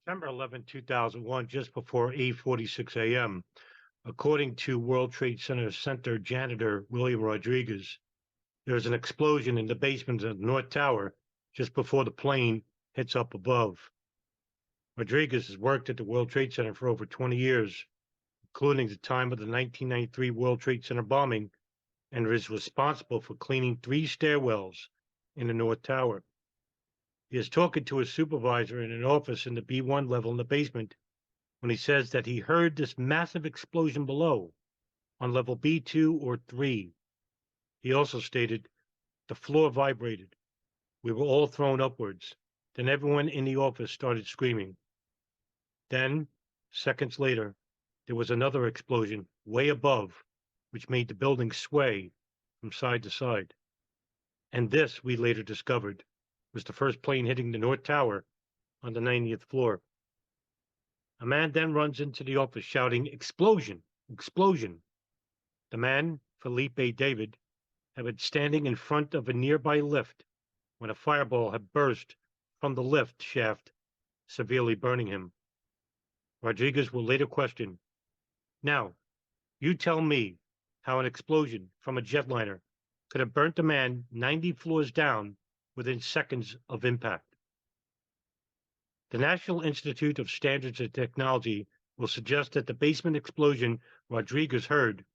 September 11, 2001, just before 8:46 a.m., according to World Trade Center janitor William Rodriguez, there is an explosion in the basement of the North Tower just before the plane hits up above. Rodriguez has worked at the World Trade Center for over 20 years, including the time of the 1993 World Trade Center bombing, and is responsible for cleaning 3 stairwells in the North Tower. He is talking to his supervisor in an office in the B1 level in the basement when he says that he heard this massive explosion below on level B2 or 3. He also stated, "The floor vibrated. We were all thrown upwards. Then everyone in the office started screaming. Then, seconds later, there was another explosion way above, which made the building sway from side to side. And this, we later discovered, was the first plane hitting the North Tower on the 90th floor. A man then runs into the office shouting, 'Explosion! Explosion!' The man, Felipe David, had been standing in front of a nearby lift when a fireball had burst from the lift shaft, severely burning him. Rodriguez will later question, 'Now, you tell me how an explosion from a jetliner could have burnt a man 90 floors down within seconds of impact.' The National Institute of Standards and Technology will suggest that the basement explosion Rodriguez heard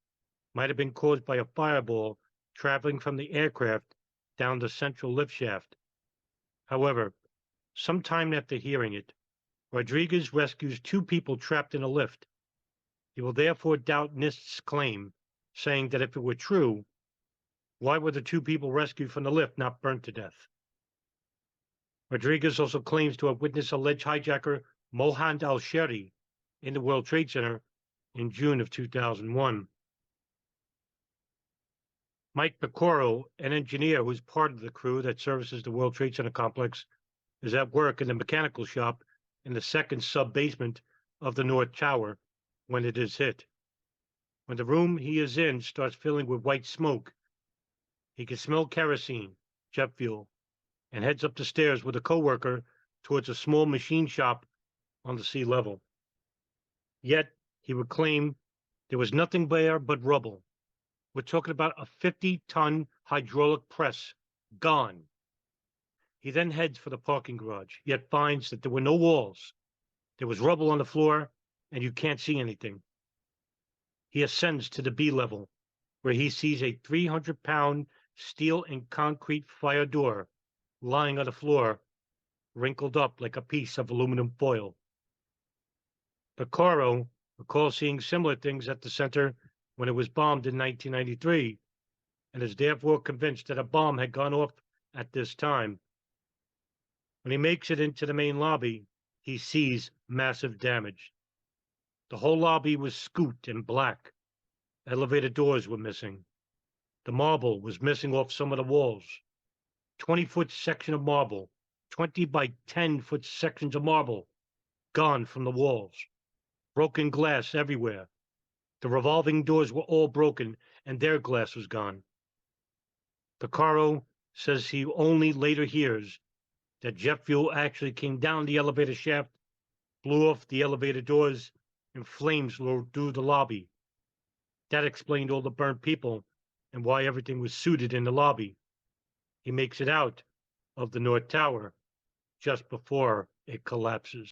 might have been caused by a fireball traveling from the aircraft down the central lift shaft. However, sometime after hearing it, Rodriguez rescues 2 people trapped in a lift. He will therefore doubt NIST's claim, saying that if it were true, why were the 2 people rescued from the lift not burnt to death? Rodriguez also claims to have witnessed alleged hijacker Mohand al-Sheri in the World Trade Center in June of 2001. Mike Pecoraro, an engineer who is part of the crew that services the World Trade Center complex, is at work in the mechanical shop in the second sub-basement of the North Tower when it is hit. When the room he is in starts filling with white smoke, he can smell kerosene, jet fuel, and heads up the stairs with a coworker towards a small machine shop on the sea level. Yet, he would claim there was nothing there but rubble. We're talking about a 50-ton hydraulic press gone. He then heads for the parking garage, yet finds that there were no walls. There was rubble on the floor, and you can't see anything. He ascends to the B level, where he sees a 300-pound steel and concrete fire door lying on the floor, wrinkled up like a piece of aluminum foil. Pecoraro recalls seeing similar things at the center when it was bombed in 1993, and is therefore convinced that a bomb had gone off at this time. When he makes it into the main lobby, he sees massive damage. The whole lobby was scooped and black. Elevator doors were missing. The marble was missing off some of the walls. 20-foot section of marble, 20 by 10-foot sections of marble, gone from the walls. Broken glass everywhere. The revolving doors were all broken, and their glass was gone. Pecoraro says he only later hears that jet fuel actually came down the elevator shaft, blew off the elevator doors, and flames rolled through the lobby. That explained all the burnt people and why everything was suited in the lobby. He makes it out of the North Tower just before it collapses.